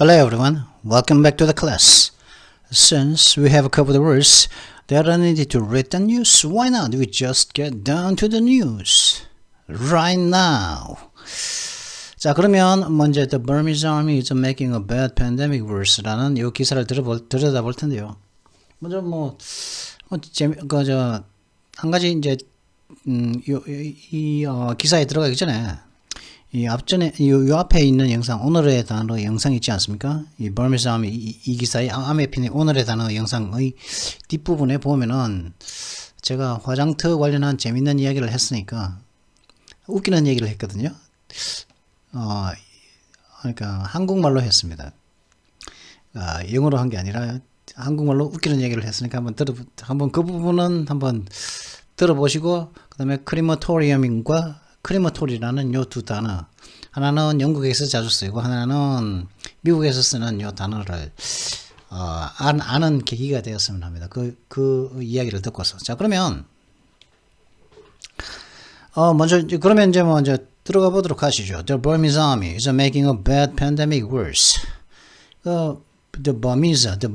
Hello everyone, welcome back to the class. Since we have covered the words that are needed to read the news, why not we just get down to the news right now. 자, 그러면 먼저 The Burmese Army is making a bad pandemic worse라는 이 기사를 들여다볼 텐데요. 먼저 한 가지 이제 기사에 들어가기 전에 이 앞에 있는 영상, 오늘의 단어 영상 있지 않습니까? 이 Burmese Army 이 기사의 아메핀의 오늘의 단어 영상의 뒷부분에 보면은 제가 화장터 관련한 재밌는 이야기를 했으니까 웃기는 얘기를 했거든요. 그러니까 한국말로 했습니다. 영어로 한 게 아니라 한국말로 웃기는 얘기를 했으니까 한번 그 부분은 한번 들어보시고, 그 다음에 크리마토리움과 크리마토리라는 요 두 단어, 하나는 영국에서 자주 쓰이고 하나는 미국에서 쓰는 요 단어를 아는 계기가 되었으면 합니다. 그 이야기를 듣고서. 자, 그러면 먼저 들어가 보도록 하시죠. The Burmese Army is making a bad pandemic worse. The Burmese Army가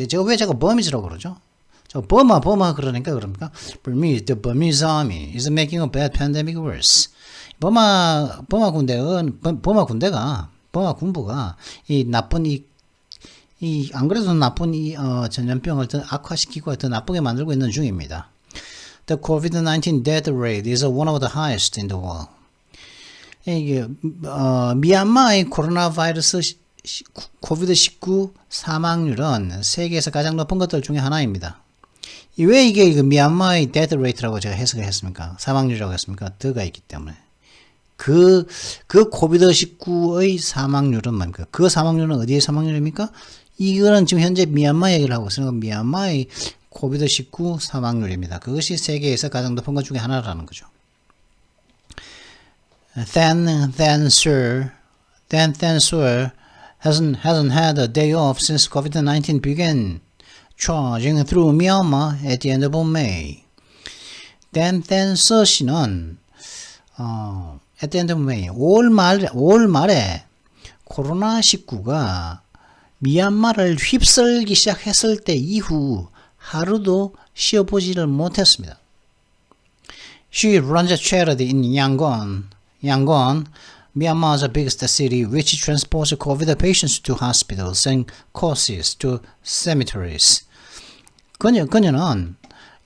제가 왜 제가 Burmese라고 그러죠? 저 버마 그러니까 The Burmese Army is making a bad pandemic worse. 버마 군부가 이 나쁜 안 그래도 나쁜 전염병을 더 악화시키고 더 나쁘게 만들고 있는 중입니다. The COVID-19 death rate is one of the highest in the world. 이게 미얀마의 코로나 바이러스 코비드-19 사망률은 세계에서 가장 높은 것들 중에 하나입니다. 왜 이게 미얀마의 death rate라고 제가 해석을 했습니까? 사망률이라고 했습니까? 더가 있기 때문에. 그 코비드-19의 사망률은 뭡니까? 그 사망률은 어디의 사망률입니까? 이거는 지금 현재 미얀마 얘기를 하고 있으니까 미얀마의 코비드-19 사망률입니다. 그것이 세계에서 가장 높은 것 중에 하나라는 거죠. Then Sir hasn't had a day off since COVID-19 began charging through Myanmar at the end of May. Dan Sir 씨는 at the end of May 5월 말에 코로나19가 미얀마를 휩쓸기 시작했을 때 이후 하루도 쉬어보지를 못했습니다. She runs a charity in Yangon, Myanmar's biggest city, which transports COVID patients to hospitals and courses to cemeteries. 그녀는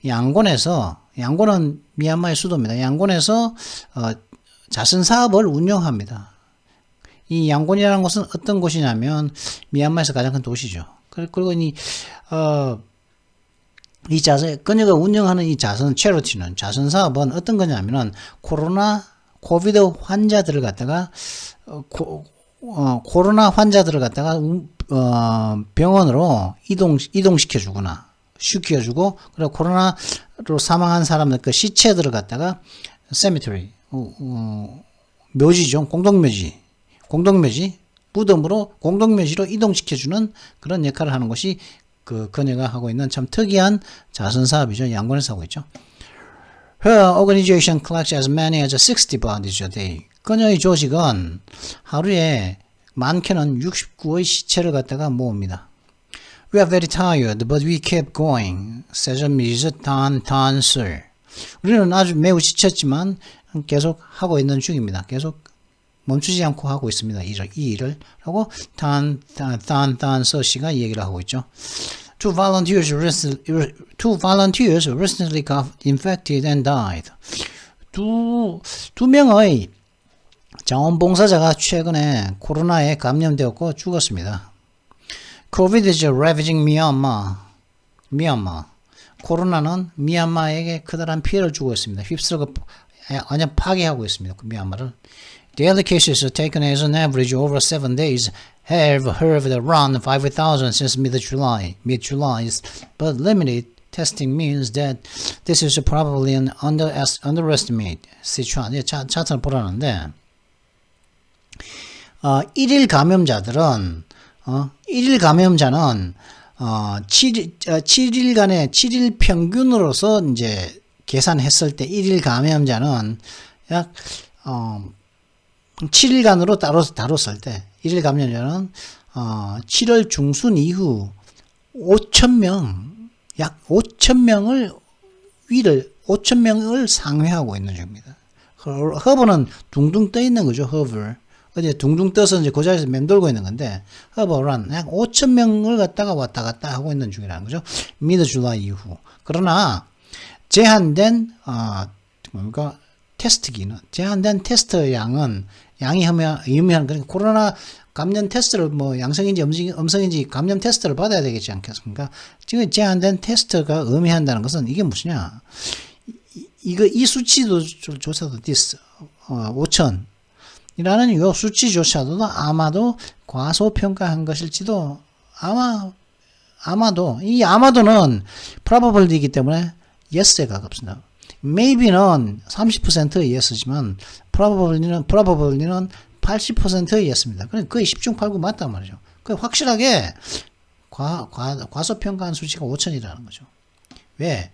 양곤은 미얀마의 수도입니다. 양곤에서 자선 사업을 운영합니다. 이 양곤이라는 곳은 어떤 곳이냐면 미얀마에서 가장 큰 도시죠. 그리고 그녀가 운영하는 이 자선 사업은 어떤 거냐면은 코비드 환자들을 갖다가 코로나 환자들을 갖다가 병원으로 이동시켜 주거나 시켜주고, 그리고 코로나로 사망한 사람들 그 시체들을 갖다가 cemetery 묘지죠. 공동묘지 무덤으로 공동묘지로 이동시켜 주는 그런 역할을 하는 것이 그녀가 하고 있는 참 특이한 자선 사업이죠. 양곤에서 하고 있죠. Her organization collects as many as 60 bodies a day. 그녀의 조직은 하루에 많게는 69의 시체를 갖다가 모읍니다. We are very tired, but we keep going, says Ms. Tan Sir. 우리는 아주 매우 지쳤지만 계속 하고 있는 중입니다. 계속 멈추지 않고 하고 있습니다. 이 일을 하고 Tan Sir 씨가 이 얘기를 하고 있죠. Two volunteers recently got infected and died. 두 명의 자원봉사자가 최근에 코로나에 감염되었고 죽었습니다. COVID is ravaging Myanmar. 코로나는 미얀마에게 커다란 피해를 주고 있습니다. 휩쓸고 완전 파괴하고 있습니다. 미얀마를. Daily cases taken as an average over 7 days have heard around 5,000 since mid-July, but limited testing means that this is probably an underestimate. 시추안 차트를 보라는데 1일 감염자는 7일간의 7일 평균으로서 이제 계산했을 때 1일 감염자는 약 7일간으로 따로 다뤘을 때 1일 감염자는 7월 중순 이후 5,000명, 약 5,000명을 5,000명을 상회하고 있는 중입니다. 허브는 둥둥 떠 있는 거죠, 허브를. 어제 둥둥 떠서 이제 그 자리에서 맴돌고 있는 건데, 허브란 약 5,000명을 갖다가 왔다 갔다 하고 있는 중이라는 거죠. 미드 줄라이 이후. 그러나, 제한된, 테스트기는, 제한된 테스트 양이 의미하는, 그러니까 코로나 감염 테스트를 양성인지 음성인지 감염 테스트를 받아야 되겠지 않겠습니까? 지금 제한된 테스트가 의미한다는 것은 이게 무엇이냐? 이 수치도 조사도 5,000이라는 요 수치조차도 아마도 과소평가한 것일지도 아마도 이 아마도는 probably이기 때문에 yes에 가깝습니다. maybe는 30% yes지만 probably는 80%의 yes입니다. 그러니까 거의 10중 8구 맞단 말이죠. 그 확실하게 과소평가한 수치가 5,000이라는 거죠. 왜?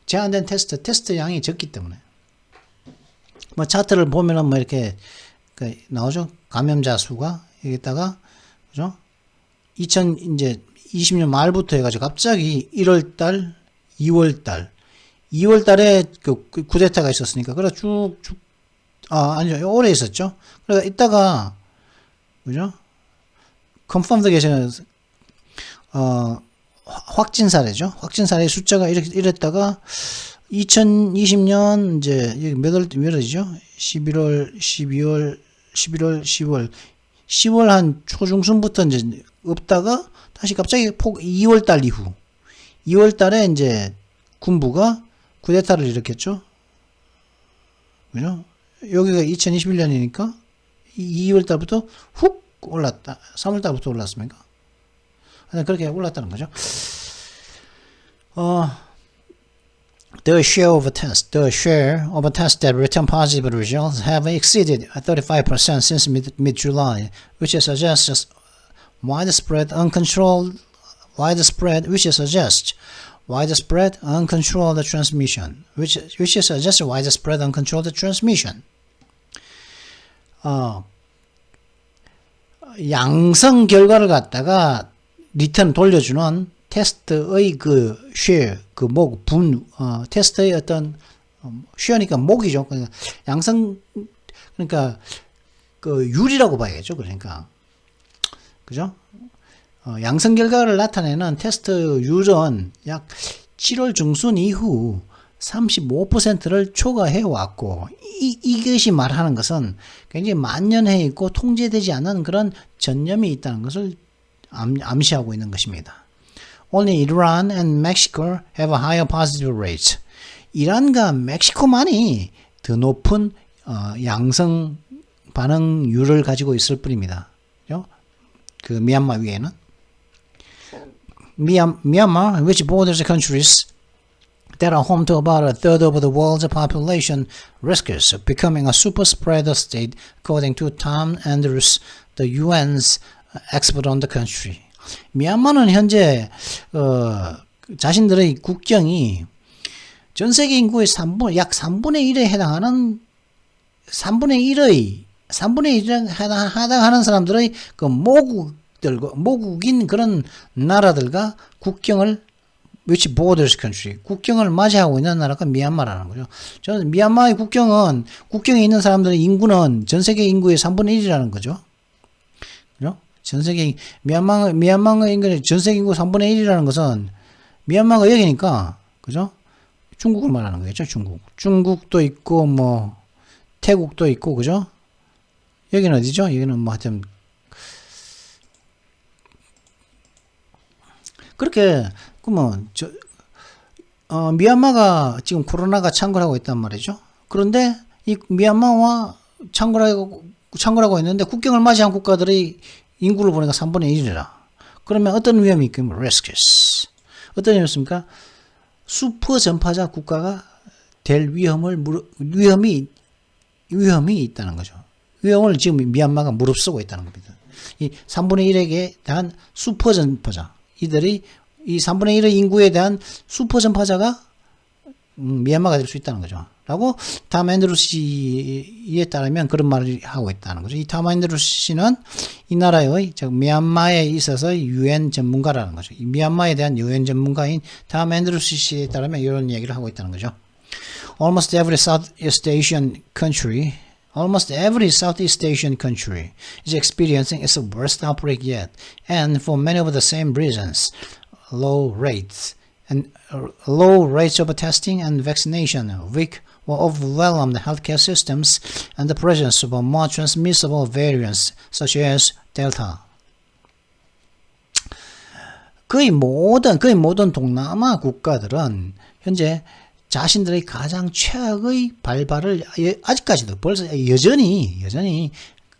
제한된 테스트 양이 적기 때문에. 차트를 보면은 이렇게 나오죠. 감염자 수가 여기다가 그죠? 2020년 말부터 해가지고 갑자기 1월달, 2월달에 그 쿠데타가 있었으니까 그래 아니죠. 오래 있었죠. 그러니까 이따가 그죠? confirmed case는 확진 사례죠. 확진 사례 숫자가 이랬다가 2020년 이제 여기 몇 월이죠? 11월, 12월, 11월, 10월 한 초중순부터 이제 없다가 다시 갑자기 2월 달 이후 2월 달에 이제 군부가 쿠데타를 일으켰죠. 그죠? 여기가 2021년이니까 2월 달부터 훅 올랐다. 3월 달부터 올랐습니까? 그렇게 올랐다는 거죠. The share of a test that return positive results have exceeded 35% since mid-July, which suggests widespread uncontrolled transmission. 양성 결과를 갖다가 리턴 돌려주는 테스트의 그 쉐어, 테스트의 어떤 쉐어니까 목이죠. 그러니까 그러니까 그 율이라고 봐야겠죠. 그러니까 그죠? 양성 결과를 나타내는 테스트 율은 약 7월 중순 이후 35%를 초과해 왔고 이것이 말하는 것은 굉장히 만연해 있고 통제되지 않은 그런 전염이 있다는 것을 암시하고 있는 것입니다. Only Iran and Mexico have a higher positive rate. 이란과 멕시코만이 더 높은 양성 반응률을 가지고 있을 뿐입니다. 그죠? 그 미얀마 위에는 Myanmar, which borders the countries that are home to about a third of the world's population, risks becoming a super spreader state, according to Tom Andrews, the UN's expert on the country. 미얀마는 현재 자신들의 국경이 전 세계 인구의 약 3분의 1에 해당하는 3분의 1에 해당하는 사람들의 그 모국인 그런 나라들과 국경을 which borders country 국경을 맞이하고 있는 나라가 미얀마라는 거죠. 저는 미얀마의 국경에 있는 사람들의 인구는 전 세계 인구의 3분의 1이라는 거죠. 그죠? 전 세계 미얀마의 인구는 전 세계 인구 3분의 1이라는 것은 미얀마가 여기니까 그죠? 중국을 말하는 거겠죠. 중국도 있고 뭐 태국도 있고 그죠? 여기는 어디죠? 여기는 뭐 하여튼 그렇게 그러면 미얀마가 지금 코로나가 창궐하고 있단 말이죠. 그런데 이 미얀마와 창궐하고 있는데 국경을 맞이한 국가들의 인구를 보니까 3분의 1이라. 그러면 어떤 위험이 있겠습니까? risks. 어떤 위험입니까? 슈퍼 전파자 국가가 될 위험이 있다는 거죠. 위험을 지금 미얀마가 무릅쓰고 있다는 겁니다. 이 3분의 1에게 대한 슈퍼 전파자 이들이 이 3분의 1의 인구에 대한 슈퍼 전파자가 미얀마가 될 수 있다는 거죠. 라고 탐 앤드루스 씨에 따르면 그런 말을 하고 있다는 거죠. 이 탐 앤드루스 씨는 이 나라의 즉 미얀마에 있어서 유엔 전문가라는 거죠. 이 미얀마에 대한 유엔 전문가인 탐 앤드루스 씨에 따르면 이런 얘기를 하고 있다는 거죠. Almost every Southeast Asian country is experiencing its worst outbreak yet, and for many of the same reasons, low rates of testing and vaccination, weak or overwhelmed healthcare systems, and the presence of more transmissible variants such as Delta. 거의 모든 동남아 국가들은 현재 자신들의 가장 최악의 발발을 아직까지도 벌써 여전히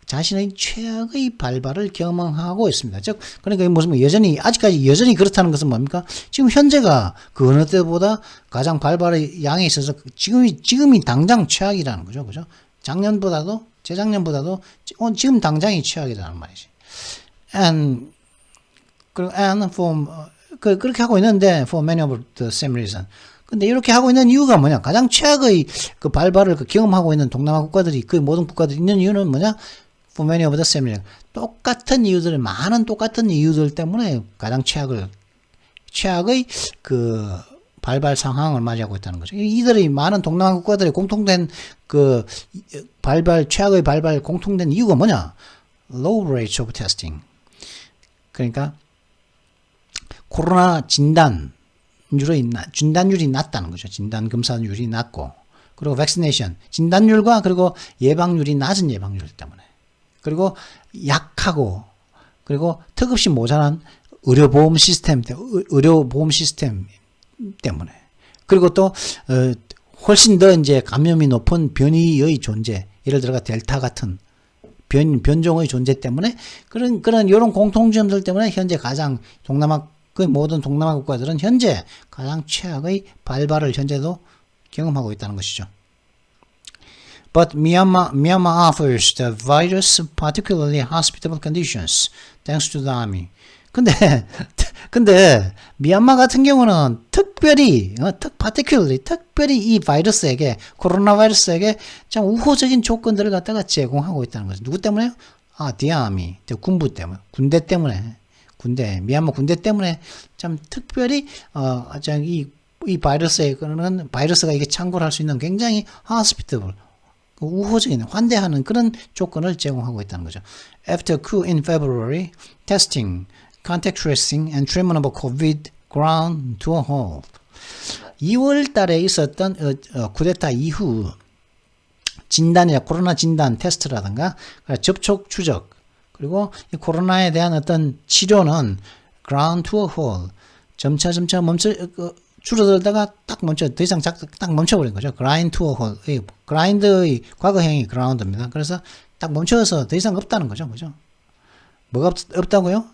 자신의 최악의 발발을 경험하고 있습니다. 즉 그러니까 무슨 아직까지 여전히 그렇다는 것은 뭡니까? 지금 현재가 그 어느 때보다 가장 발발의 양에 있어서 지금이 당장 최악이라는 거죠. 그죠? 작년보다도 재작년보다도 지금 당장이 최악이라는 말이지. 그렇게 하고 있는데 for many of the same reason. 근데 이렇게 하고 있는 이유가 뭐냐? 가장 최악의 그 발발을 경험하고 있는 동남아 국가들이 그 모든 국가들이 있는 이유는 뭐냐? For many of the same reason. 많은 똑같은 이유들 때문에 가장 최악의 그 발발 상황을 맞이하고 있다는 거죠. 이들의 많은 동남아 국가들의 공통된 그 최악의 발발 공통된 이유가 뭐냐? Low rates of testing. 그러니까 코로나 진단율이 낮다는 거죠. 진단 검사율이 낮고, 그리고 vaccination, 진단율과 그리고 예방률이 낮은 예방률 때문에, 그리고 약하고, 그리고 턱없이 모자란 의료보험 시스템 때문에, 그리고 또 훨씬 더 이제 감염이 높은 변이의 존재, 예를 들어 델타 같은 변종의 존재 때문에 그런 이런 공통점들 때문에 현재 가장 모든 동남아 국가들은 현재 가장 최악의 발발을 현재도 경험하고 있다는 것이죠. But Myanmar offers the virus particularly hospitable conditions thanks to the army. 근데 미얀마 같은 경우는 특별히 이 코로나 바이러스에게 참 우호적인 조건들을 갖다가 제공하고 있다는 거죠. 누구 때문에요? the army, 군대 때문에. 미얀마 군대 때문에 참 특별히 이 바이러스가 이게 창궐할 수 있는 굉장히 hospitable, 우호적인 환대하는 그런 조건을 제공하고 있다는 거죠. After coup in February, testing, contact tracing, and treatment of COVID ground to a halt. 2월 달에 있었던 쿠데타 이후 코로나 진단 테스트라든가 접촉 추적, 그리고 이 코로나에 대한 어떤 치료는 ground to a halt, 점차 줄어들다가 더 이상 딱 멈춰버린 거죠. grind to a halt. grind의 과거형이 ground입니다. 그래서 딱 멈춰서 더 이상 없다는 거죠. 그죠? 뭐가 없다고요?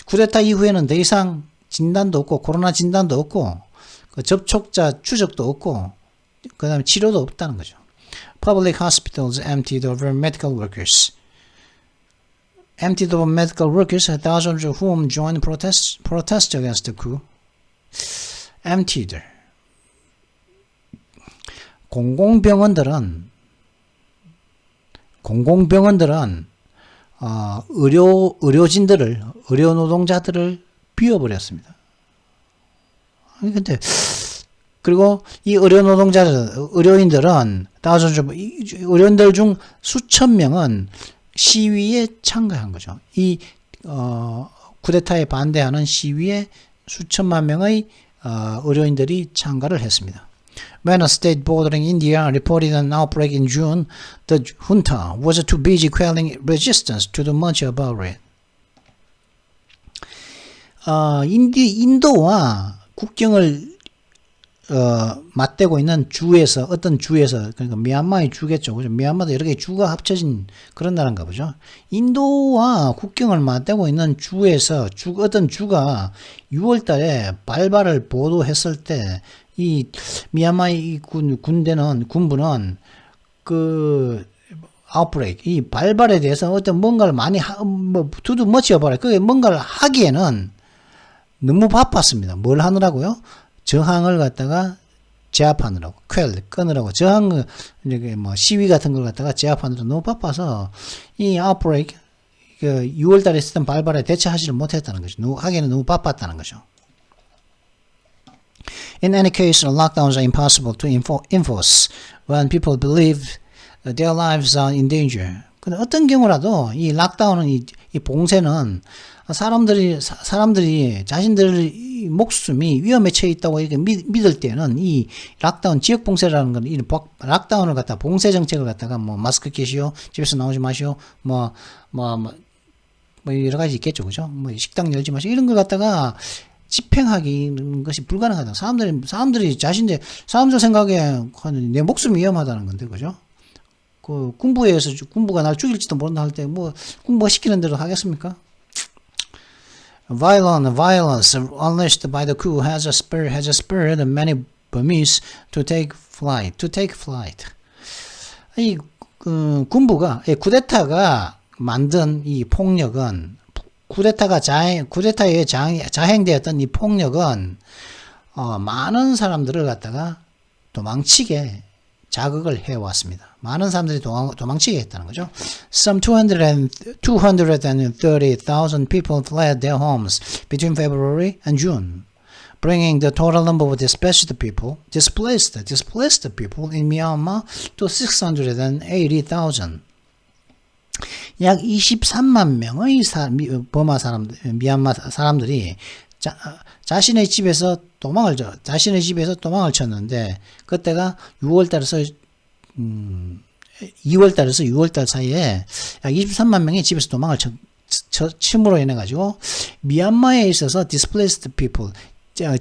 쿠데타 이후에는 더 이상 진단도 없고, 코로나 진단도 없고, 그 접촉자 추적도 없고, 그 다음에 치료도 없다는 거죠. Public hospitals emptied over medical workers, thousands of whom joined protest against the coup. emptied. 공공병원들은 의료 노동자들을 비워버렸습니다. 근데 그리고 이 의료인들은 의료인들 중 수천 명은 시위에 참가한 거죠. 이 쿠데타에 반대하는 시위에 수천만 명의 의료인들이 참가를 했습니다. When a state bordering India reported an outbreak in June, the junta was too busy quelling resistance to the much about it. 인도와 국경을 맞대고 있는 어떤 주에서, 그러니까 미얀마의 주겠죠. 그죠? 미얀마도 여러 개의 주가 합쳐진 그런 나라인가 보죠. 인도와 국경을 맞대고 있는 어떤 주가 6월 달에 발발을 보도했을 때, 이 미얀마의 군부는 그 아웃브레이크, 이 발발에 대해서 어떤 뭔가를 많이 두두머치어봐라. 그게 뭔가를 하기에는 너무 바빴습니다. 뭘 하느라고요? 저항을 갖다가 제압하느라고, 끊으라고, 저항, 이렇게 뭐 시위 같은 걸 갖다가 제압하느라고 너무 바빠서 이 outbreak, 6월 달에 있었던 발발에 대처하지를 못했다는 거죠. 하기에는 너무 바빴다는 거죠. In any case, lockdowns are impossible to enforce when people believe their lives are in danger. 근데 어떤 경우라도 이 락다운은 이 봉쇄는 사람들이 자신들의 목숨이 위험에 처해 있다고 이렇게 믿을 때는 이 락다운 지역 봉쇄라는 건 이 락다운을 갖다 봉쇄 정책을 갖다가 뭐 마스크 끼시오, 집에서 나오지 마시오, 뭐 여러 가지 있겠죠, 그죠? 뭐 식당 열지 마시오 이런 걸 갖다가 집행하기 것이 불가능하다. 사람들이 사람들 생각에 내 목숨이 위험하다는 건데, 그죠? 그 군부가 날 죽일지도 모른다 할 때 뭐 군부가 시키는 대로 하겠습니까? Violence unleashed by the coup has spurred many Burmese to take flight. 이 군부가 쿠데타가 만든 이 폭력은 쿠데타에 자행되었던 이 폭력은 많은 사람들을 갖다가 도망치게 자극을 해왔습니다. 많은 사람들이 도망치게 했다는 거죠. Some 230,000 people fled their homes between February and June, bringing the total number of displaced people in Myanmar to 680,000. 약 23만 명의 미얀마 사람들이 자신의 집에서 도망을 쳤는데, 그때가 2월달에서 6월달 사이에 약 23만 명이 집에서 도망을 침으로 인해 가지고 미얀마에 있어서 displaced people,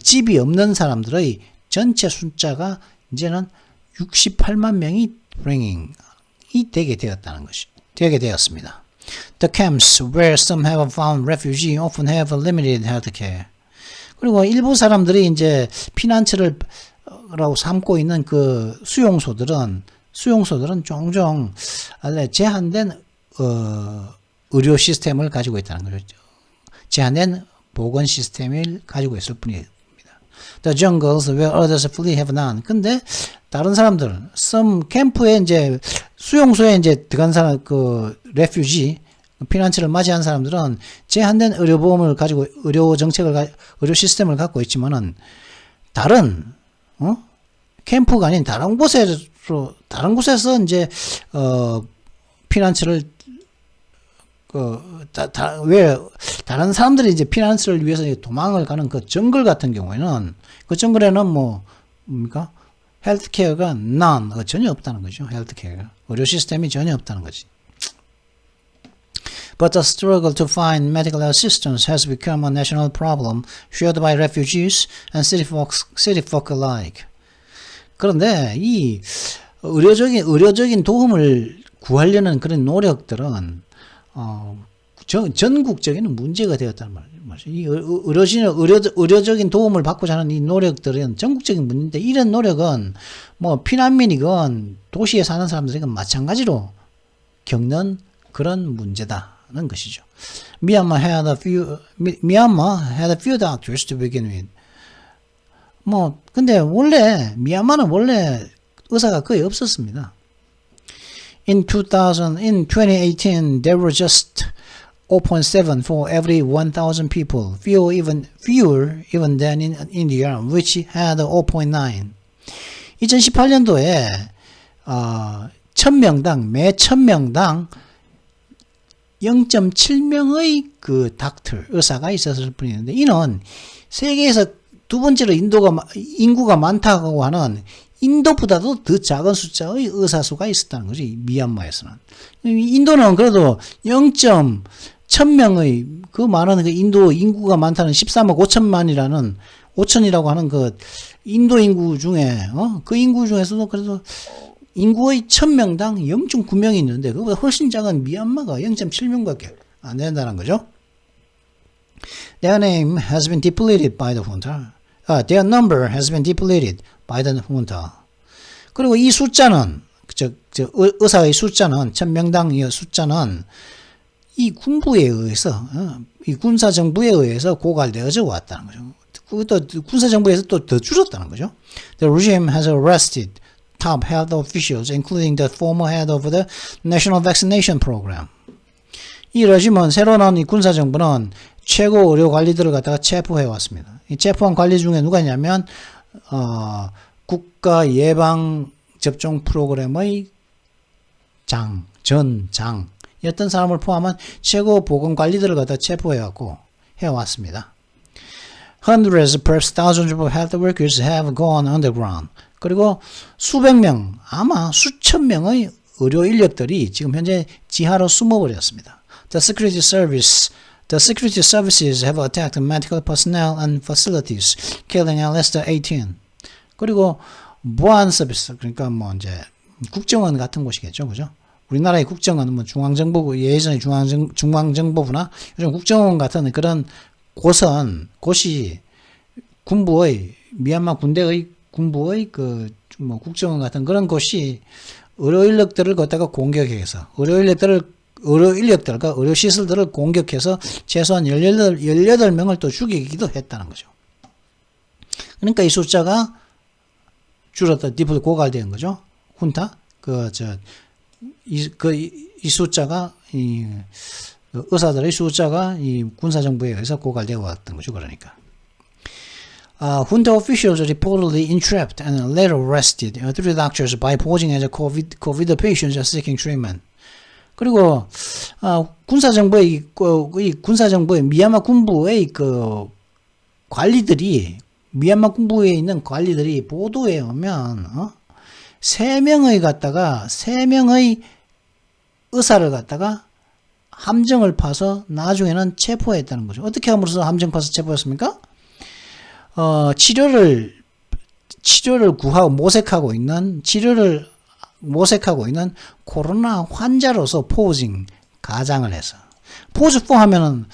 집이 없는 사람들의 전체 숫자가 이제는 68만 명이 되게 되었습니다. The camps where some have found refuge often have limited health care. 그리고 일부 사람들이 이제 피난처를 라고 삼고 있는 그 수용소들은 종종 제한된 의료 시스템을 가지고 있다는 거죠. 제한된 보건 시스템을 가지고 있을 뿐입니다. The jungles where others flee have none. 근데 다른 사람들, 캠프에 이제 수용소에 이제 들어간 사람, 레퓨지, 피난처를 맞이한 사람들은 제한된 의료 시스템을 갖고 있지만은 다른 캠프가 아닌 다른 곳에서 이제 피난처를 왜 다른 사람들이 이제 피난처를 위해서 도망을 가는 그 정글 같은 경우에는 그 정글에는 뭡니까? 헬스케어가 전혀 없다는 거죠. 헬스케어가 의료 시스템이 전혀 없다는 거지. But the struggle to find medical assistance has become a national problem shared by refugees and city folk alike. 그런데 이 의료적인 도움을 구하려는 그런 노력들은 전국적인 문제가 되었다는 말이죠. 이 의료적인 도움을 받고자 하는 이 노력들은 전국적인 문제인데, 이런 노력은 뭐 피난민이건 도시에 사는 사람들이건 마찬가지로 겪는 그런 문제다는 것이죠. Myanmar had a few doctors to begin with. 근데 미얀마는 원래 의사가 거의 없었습니다. In 2018, there were just 0.7 for every 1,000 people, fewer even than in India, which had 0.9. 2018년도에 매 1,000명당 0.7명의 그 의사가 있었을 뿐인데, 이는 세계에서 두 번째로 인구가 많다고 하는 인도보다도 더 작은 숫자의 의사 수가 있었다는 거지, 미얀마에서는. 인도는 그래도 0.1000명의 그 많은 그 인도 인구가 많다는 13억 5천이라고 하는 그 인도 인구 중에, 그 인구 중에서도 그래도 인구의 1000명당 0.9명이 있는데, 그보다 훨씬 작은 미얀마가 0.7명밖에 안 된다는 거죠. Their number has been depleted by the junta. 그리고 이 숫자는, 의사의 숫자는, 1000명당 숫자는 이 군부에 의해서, 이 군사정부에 의해서 고갈되어져 왔다는 거죠. 그것도 군사정부에서 또 더 줄었다는 거죠. The regime has arrested top health officials, including the former head of the National Vaccination Program. 이 레짐은 새로 나온 이 군사정부는 최고 의료 관리들을 갖다가 체포해 왔습니다. 이 체포한 관리 중에 누가 있냐면 국가 예방 접종 프로그램의 전장이었던 사람을 포함한 최고 보건 관리들을 갖다 체포해 왔고 해왔습니다. Hundreds, perhaps thousands of health workers have gone underground. 그리고 수백 명, 아마 수천 명의 의료 인력들이 지금 현재 지하로 숨어버렸습니다. The security services have attacked medical personnel and facilities, killing at least 18. 그리고 보안 서비스, 그러니까 뭐 이제 국정원 같은 곳이겠죠, 그죠? 우리나라의 국정원은 뭐 중앙정보부, 예전에 중앙정보부나 요즘 국정원 같은 그런 곳이 군부의 미얀마 군대의 군부의 뭐 국정원 같은 그런 곳이 의료 인력들을 갖다가 공격해서 의료 인력들과 의료 시설들을 공격해서 최소한 18명을 또 죽이기도 했다는 거죠. 그러니까 이 숫자가 줄었다, 디폴트 고갈된 거죠. 훈타 이 숫자가 의사들의 숫자가 이 군사정부에 의해서 고갈되어 왔던 거죠. 그러니까. Junta officials reportedly entrapped and later arrested 3 doctors by posing as COVID patients seeking treatment. 그리고 군사정부의 미얀마 군부의 관리들이 미얀마 군부에 있는 관리들이 보도에 오면 3명의 의사를 갖다가 함정을 파서 나중에는 체포했다는 거죠. 어떻게 함으로써 함정 파서 체포했습니까? 치료를 구하고 모색하고 있는 코로나 환자로서 포징 가장을 해서 포즈4 하면은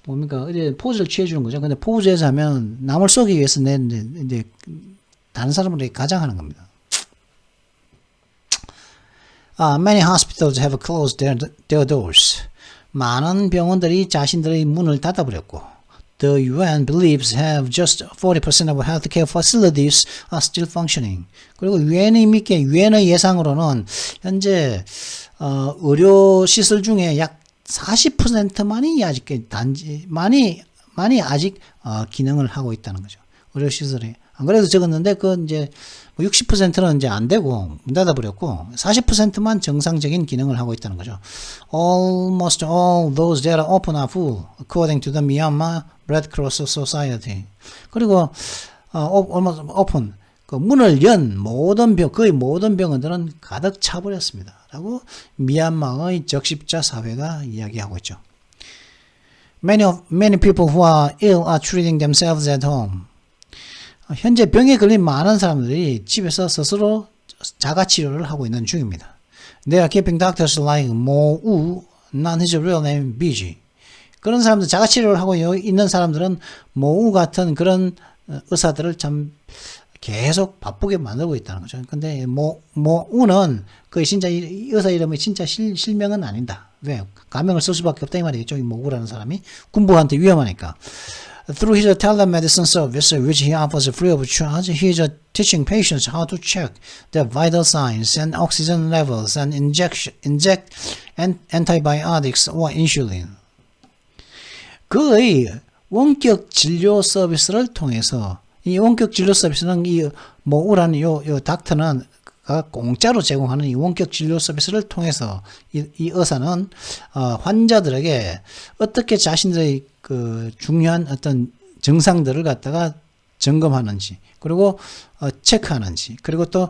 뭡니까? 이제 포즈를 취해주는 거죠. 근데 포즈에서 하면 남을 쏘기 위해서 이제 다른 사람을 가장하는 겁니다. Many hospitals have closed their doors. 많은 병원들이 자신들의 문을 닫아버렸고, the UN believes have just 40% of healthcare facilities are still functioning. 그리고 유엔의 예상으로는 현재 의료 시설 중에 약 40%만이 아직 기능을 하고 있다는 거죠. 의료 시설이. 안 그래도 적었는데 이제 60%는 이제 안 되고 문 닫아버렸고 40%만 정상적인 기능을 하고 있다는 거죠. Almost all those that are open are full, according to the Myanmar Red Cross Society. 그리고 almost open, 문을 연 거의 모든 병원들은 가득 차버렸습니다. 라고 미얀마의 적십자 사회가 이야기하고 있죠. Many people who are ill are treating themselves at home. 현재 병에 걸린 많은 사람들이 집에서 스스로 자가치료를 하고 있는 중입니다. They are keeping doctors like Mo Woo, not his real name, busy. 그런 사람들, 자가치료를 하고 있는 사람들은 모우 같은 그런 의사들을 참 계속 바쁘게 만들고 있다는 거죠. 근데 모우는 그 진짜 의사 이름이 진짜 실명은 아니다. 왜? 가명을 쓸 수밖에 없다 이 말이겠죠. 이 모우라는 사람이 군부한테 위험하니까. Through his telemedicine service, which he offers free of charge, he is teaching patients how to check their vital signs and oxygen levels and inject antibiotics or insulin. 그의 원격 진료 서비스를 통해서 이 원격 진료 서비스는 이 모우라는 요 닥터는 공짜로 제공하는 이 원격 진료 서비스를 통해서 이 의사는 환자들에게 어떻게 자신들의 그 중요한 어떤 증상들을 갖다가 점검하는지, 그리고 체크하는지, 그리고 또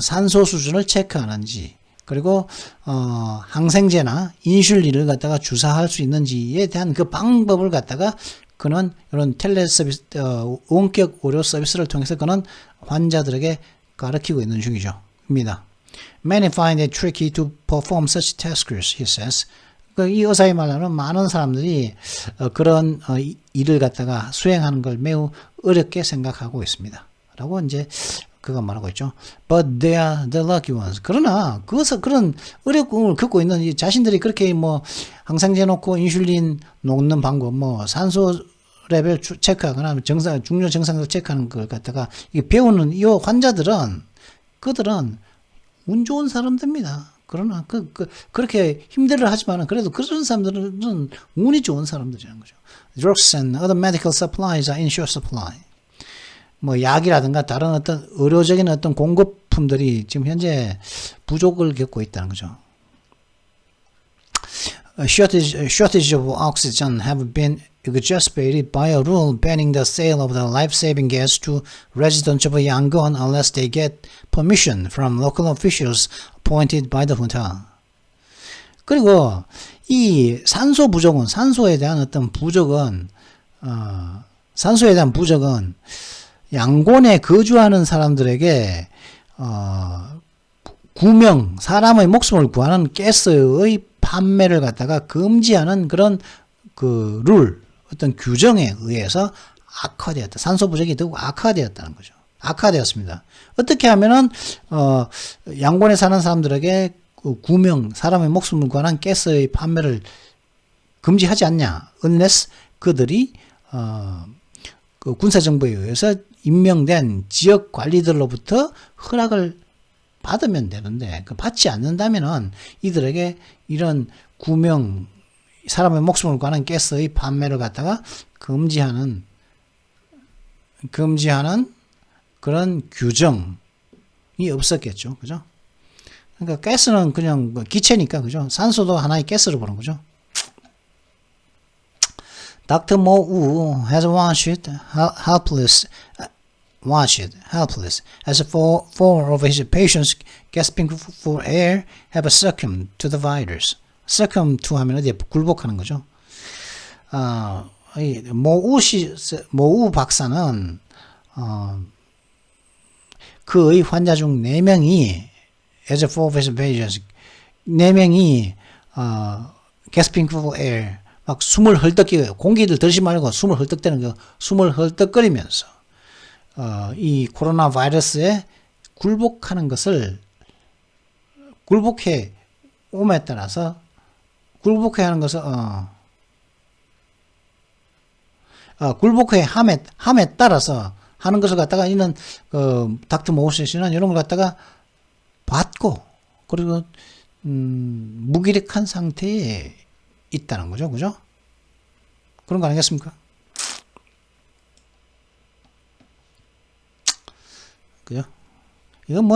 산소 수준을 체크하는지, 그리고 항생제나 인슐린을 갖다가 주사할 수 있는지에 대한 그 방법을 갖다가 그는 이런 텔레 서비스, 원격 의료 서비스를 통해서 그는 환자들에게 가르치고 있는 중이죠.입니다. Many find it tricky to perform such tasks, he says. 이 의사의 말로는 많은 사람들이 그런 일을 갖다가 수행하는 걸 매우 어렵게 생각하고 있습니다. 라고 이제 그가 말하고 있죠. But they are the lucky ones. 그러나 그런 어려움을 겪고 있는 이 자신들이 그렇게 뭐 항생제 놓고 인슐린 놓는 방법, 뭐 산소 레벨 체크하거나 중요 증상을 체크하는 걸 갖다가 이게 배우는 이 환자들은 그들은 운 좋은 사람들입니다. 그러나 그렇게 힘들어 하지만은 그래도 그런 사람들은 운이 좋은 사람들이라는 거죠. Drugs and other medical supplies are in short supply. 뭐 약이라든가 다른 어떤 의료적인 어떤 공급품들이 지금 현재 부족을 겪고 있다는 거죠. Shortage of oxygen have been exacerbated by a rule banning the sale of the life-saving gas to residents of Yangon unless they get permission from local officials appointed by the junta. 그리고 이 산소 부족은 산소에 대한 부족은 양곤에 거주하는 사람들에게 구명 사람의 목숨을 구하는 가스의 판매를 갖다가 금지하는 그런 룰 어떤 규정에 의해서 악화되었다. 산소 부족이 더욱 악화되었다는 거죠. 악화되었습니다. 어떻게 하면은 양곤에 사는 사람들에게 구명 사람의 목숨을 관한 가스의 판매를 금지하지 않냐? unless 그들이 군사정부에 의해서 임명된 지역 관리들로부터 허락을 받으면 되는데 받지 않는다면은 이들에게 이런 구명 사람의 목숨을 관한 가스의 판매를 갖다가 금지하는 그런 규정이 없었겠죠. 그죠? 그러니까 가스는 그냥 기체니까 그죠? 산소도 하나의 가스로 보는 거죠. Dr. Mo Wu has watched helpless as four of his patients gasping for air have succumbed to the virus. succumb to 하면 어디에 굴복하는 거죠. 모우 박사는 그의 환자 중 4명이 as four of his patients 4명이 gasping for air 막 숨을 헐떡이고 공기를 들지 말고 숨을 헐떡대는 거 숨을 헐떡거리면서 이 코로나 바이러스에 굴복하는 것을 굴복해 옴에 따라서 굴복해 하는 것을 굴복해 함에 따라서 하는 것을 갖다가 이는 닥터 모우스는 이런 걸 갖다가 받고 그리고 무기력한 상태에 있다는 거죠, 그죠? 그런 거 아니겠습니까? 그죠? 이건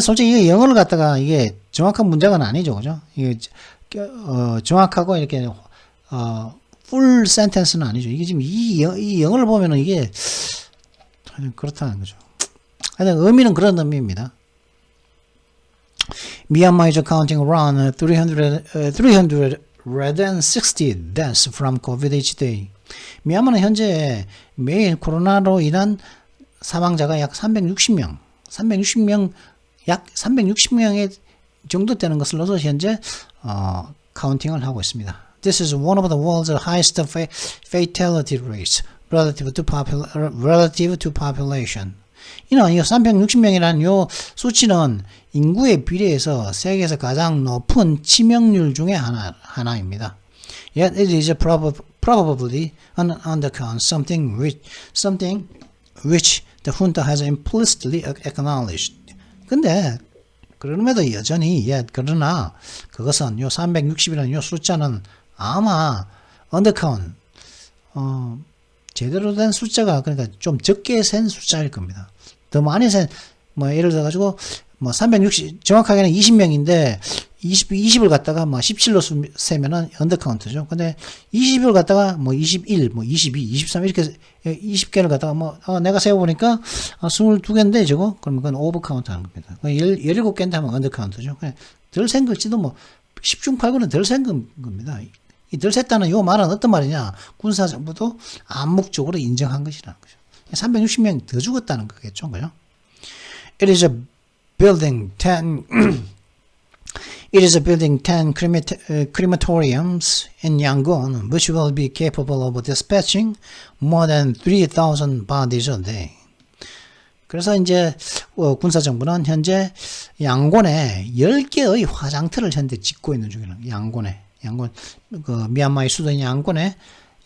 솔직히 이게 영어를 갖다가 이게 정확한 문장은 아니죠, 그죠? 이게 정확하고 이렇게 풀 센텐스는 아니죠. 이게 지금 이 영어를 보면은 이게 그렇다는 거죠. 하여튼 의미는 그런 의미입니다. Myanmar is counting around 360 deaths from COVID each day. 미얀마는 현재 매일 코로나로 인한 사망자가 약 360명, 약 360명의 정도 되는 것으로서 현재 카운팅을 하고 있습니다. This is one of the world's highest fatality rates relative to population. 이는 이 360명이라는 요 수치는 인구에 비례해서 세계에서 가장 높은 치명률 중에 하나입니다. Yet it is probably an undercount, something which the junta has implicitly acknowledged. 근데 그럼에도 여전히 그러나 그것은 요 360이라는 요 숫자는 아마 undercount 제대로 된 숫자가 그러니까 좀 적게 센 숫자일 겁니다. 더 많이 센 예를 들어 가지고 360 정확하게는 20명인데 20을 갖다가 17로 세면은 언더카운트죠. 근데 20을 갖다가 21, 22, 23 이렇게 20개를 갖다가 내가 세워 보니까 22개인데 저거 그러면 그건 오버카운트 하는 겁니다. 17개인데 하면 언더카운트죠. 덜 센 걸지도 10중 8구는 덜 센 겁니다. 이 덜 셌다는 요 말은 어떤 말이냐? 군사정부도 암묵적으로 인정한 것이라는 거죠. 360명 더 죽었다는 거겠죠. 그죠? It is building 10 crematoriums in Yangon, which will be capable of dispatching more than 3,000 bodies a day. 그래서 이제 군사정부는 현재 양곤에 10개의 화장터를 현재 짓고 있는 중이에요. 양곤 미얀마의 수도인 양곤에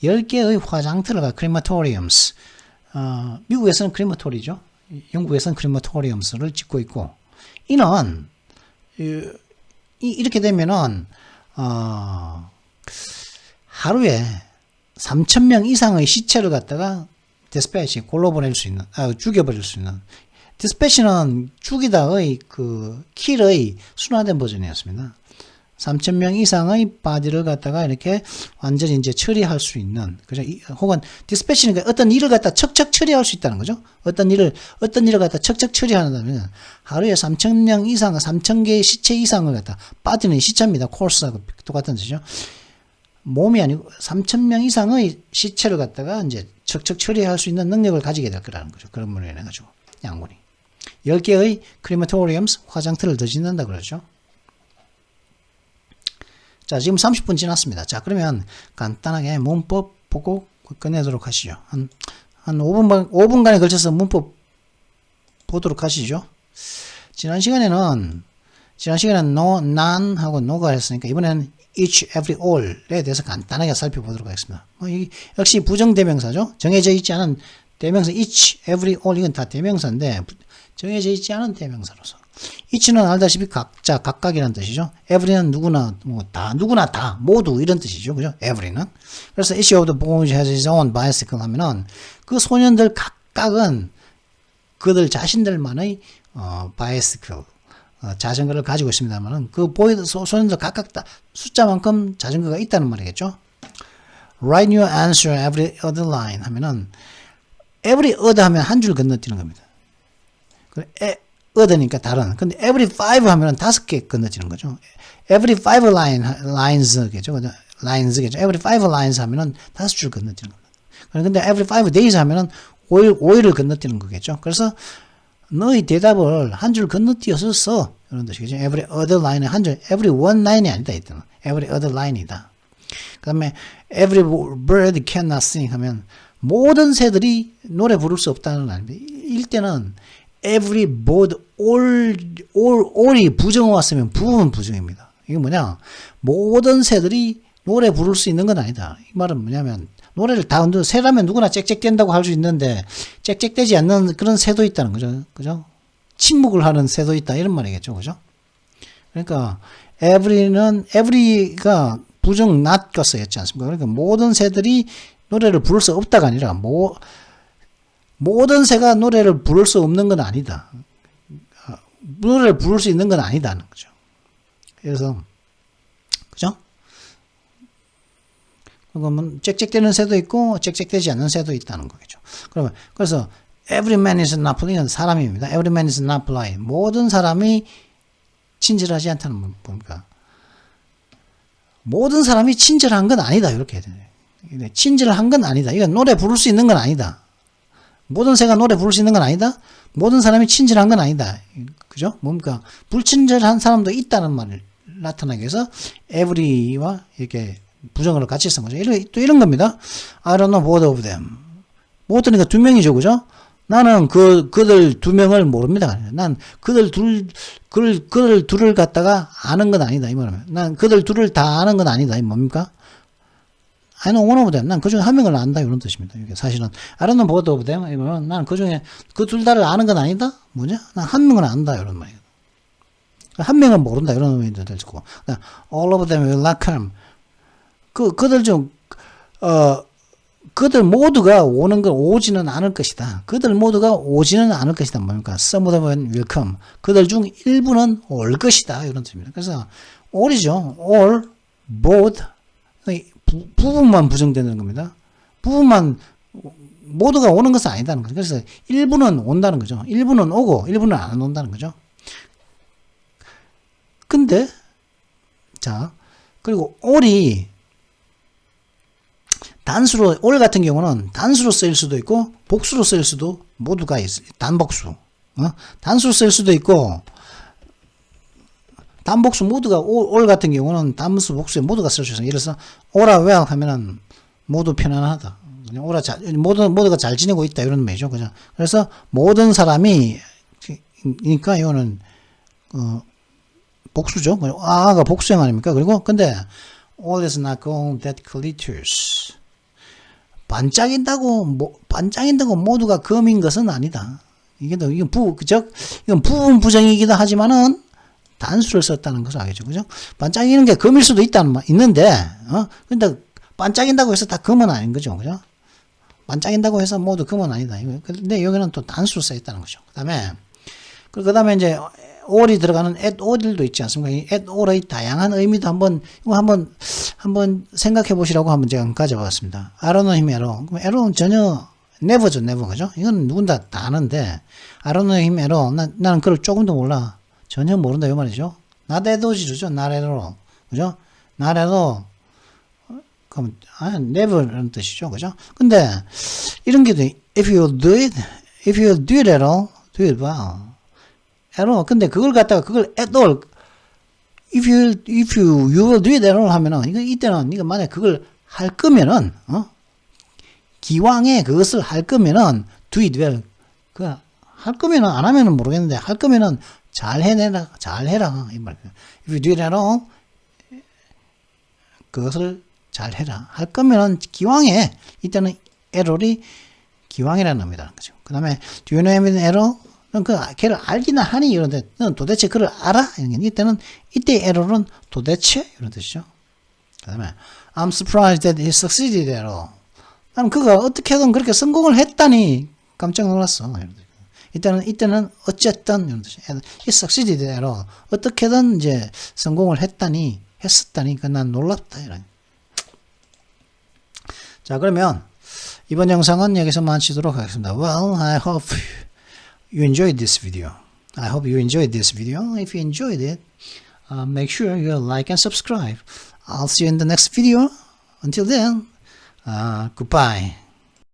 10개의 화장터가 crematoriums, 미국에서는 크리마토리죠. 영국에서는 crematoriums를 짓고 있고, 이는 이렇게 되면은 하루에 3,000명 이상의 시체를 갖다가 디스패치 골로 보낼 수 있는, 죽여버릴 수 있는. 디스패치는 죽이다의 그 킬의 순화된 버전이었습니다. 3,000명 이상의 바디를 갖다가 이렇게 완전히 이제 처리할 수 있는, 그죠? 혹은 디스패치는 어떤 일을 갖다 척척 처리할 수 있다는 거죠. 어떤 일을 갖다 척척 처리한다면 하루에 3,000명 이상, 3,000개의 시체 이상을 갖다, 바디는 시체입니다. 코스하고 똑같은 뜻이죠. 몸이 아니고 3,000명 이상의 시체를 갖다가 이제 척척 처리할 수 있는 능력을 가지게 될 거라는 거죠. 그런 분으로 인해 가지고 양분이 10개의 크리마토리엄스 화장터를 더 짓는다 그러죠. 자, 지금 30분 지났습니다. 자, 그러면 간단하게 문법 보고 끝내도록 하시죠. 한 5분간에 걸쳐서 문법 보도록 하시죠. 지난 시간에는 no, none 하고 no가 했으니까 이번에는 each, every, all에 대해서 간단하게 살펴보도록 하겠습니다. 역시 부정대명사죠. 정해져 있지 않은 대명사 each, every, all 이건 다 대명사인데 정해져 있지 않은 대명사로서 each는 알다시피 각자, 각각이라는 뜻이죠. every는 누구나, 누구나 다, 모두 이런 뜻이죠. 그죠? every는. 그래서 each of the boys has his own bicycle 하면은 그 소년들 각각은 그들 자신들만의 bicycle, 자전거를 가지고 있습니다만은 그 소년들 각각 다 숫자만큼 자전거가 있다는 말이겠죠. Write your answer every other line 하면은 every other 하면 한 줄 건너뛰는 겁니다. other니까 다른. 근데 every five 하면 5개 건너뛰는 거죠. every five lines겠죠. lines겠죠. every five lines 하면은 5줄 건너뛰는 겁니다. 근데 every five days 하면은 5일을 건너뛰는 거겠죠. 그래서 너의 대답을 한 줄 건너뛰어서 써. 이런 뜻이겠죠. every other line은 한 줄, every one line이 아니다. 이때는. every other line이다. 그 다음에 every bird cannot sing 하면 모든 새들이 노래 부를 수 없다는 말입니다. 일때는 every bird, all이 부정어 왔으면 부은 부정입니다. 이게 뭐냐? 모든 새들이 노래 부를 수 있는 건 아니다. 이 말은 뭐냐면 노래를 다 새라면 누구나 짹짹댄다고 할 수 있는데 짹짹대지 않는 그런 새도 있다는 거죠. 그죠? 침묵을 하는 새도 있다 이런 말이겠죠. 그죠? 그러니까 every가 부정 not가 쓰였지 않습니까? 그러니까 모든 새들이 노래를 부를 수 없다가 아니라 모든 새가 노래를 부를 수 없는 건 아니다. 노래를 부를 수 있는 건 아니다는 거죠. 그래서 그죠? 그러면 짹짹대는 새도 있고 짹짹대지 않는 새도 있다는 거겠죠. 그러면 그래서 every man is not polite는 사람입니다. every man is not polite. 모든 사람이 친절하지 않다는 겁니까? 모든 사람이 친절한 건 아니다. 이렇게 해야 되네. 친절한 건 아니다. 이건 노래 부를 수 있는 건 아니다. 모든 새가 노래 부를 수 있는 건 아니다. 모든 사람이 친절한 건 아니다. 그죠? 뭡니까? 불친절한 사람도 있다는 말을 나타나기 위해서 every와 이렇게 부정어를 같이 쓴 거죠. 또 이런 겁니다. I don't know both of them. 모두니까 두 명이죠. 그죠? 나는 그들 두 명을 모릅니다. 난 그들 둘을 갖다가 아는 건 아니다. 이 말이면. 난 그들 둘을 다 아는 건 아니다. 이 뭡니까? I know one of them. 난 그 중에 한 명을 안다. 이런 뜻입니다. 이게 사실은 I don't know both of them. 이러면 난 그 중에 그 둘 다를 아는 건 아니다. 뭐냐? 난 한 명은 안다. 이런 말이에요. 한 명은 모른다. 이런 의미도 될 수 있고. All of them will not come. 그들 모두가 오지는 않을 것이다. 그들 모두가 오지는 않을 것이다. 뭡니까? Some of them will come. 그들 중 일부는 올 것이다. 이런 뜻입니다. 그래서 all이죠. all, both. 부분만 부정되는 겁니다. 부분만 모두가 오는 것은 아니다는 거죠. 그래서 일부는 온다는 거죠. 일부는 오고 일부는 안 온다는 거죠. 근데 자 그리고 all이 단수로 all 같은 경우는 단수로 쓰일 수도 있고 복수로 쓰일 수도 모두가 있어요. 단복수. 단수로 쓰일 수도 있고 단복수 모두가 all 같은 경우는 단수 복수에 모두가 쓸 수 있어요. 예를 들어서 all's well 하면은 모두 편안하다. 모두가 잘 지내고 있다 이런 의미죠. 그죠? 그래서 모든 사람이 그러니까 이거는 복수죠. 아가 복수형 아닙니까? 그리고 근데 all is not going that glitters. 반짝인다고 모두가 검인 것은 아니다. 이건 부분 부정이기도 하지만은 단수를 썼다는 것을 알겠죠. 그죠? 반짝이는 게 검일 수도 있는데, 근데 반짝인다고 해서 다 검은 아닌 거죠. 그죠? 반짝인다고 해서 모두 검은 아니다. 근데 여기는 또 단수로 써있다는 거죠. 그 다음에 이제 all이 들어가는 at all도 있지 않습니까? 이 at all의 다양한 의미도 한번 생각해 보시라고 한번 제가 가져봤습니다. I don't know him at all. 그럼 at all은 전혀 never죠, never. 그죠? 이건 누군가 다 아는데, I don't know him at all. 나는 그걸 조금도 몰라. 전혀 모른다, 이 말이죠. not at all이죠, not at all. 그죠? not at all. 그럼, never라는 뜻이죠. 그죠? 근데, 이런 게 돼. if you do it at all, do it well. at all. 근데 그걸 at all. if you will do it at all 하면은, 이때는, 만약에 그걸 할 거면은, 기왕에 그것을 할 거면은, do it well. 할 거면은, 안 하면은 모르겠는데, 할 거면은, 잘 해라. 이 말. if you do it at all, 그것을 잘 해라. 할 거면은, 기왕에, 이때는 error이 기왕이라는 의미라는 거죠. 그 다음에, do you know him at all? 걔를 알기나 하니 이런데 넌 도대체 그를 알아? 이때 error은 도대체 이런 뜻이죠. 그다음에 I'm surprised that he succeeded at all. 나는 그가 어떻게든 그렇게 성공을 했다니 깜짝 놀랐어. 이때는 어쨌든 이런 뜻이. He succeeded at all. 어떻게든 이제 성공을 했다니 난 놀랍다 이런. 자, 그러면 이번 영상은 여기서 마치도록 하겠습니다. Well, I hope you enjoyed this video. I hope you enjoyed this video. If you enjoyed it, make sure you like and subscribe. I'll see you in the next video. Until then, goodbye.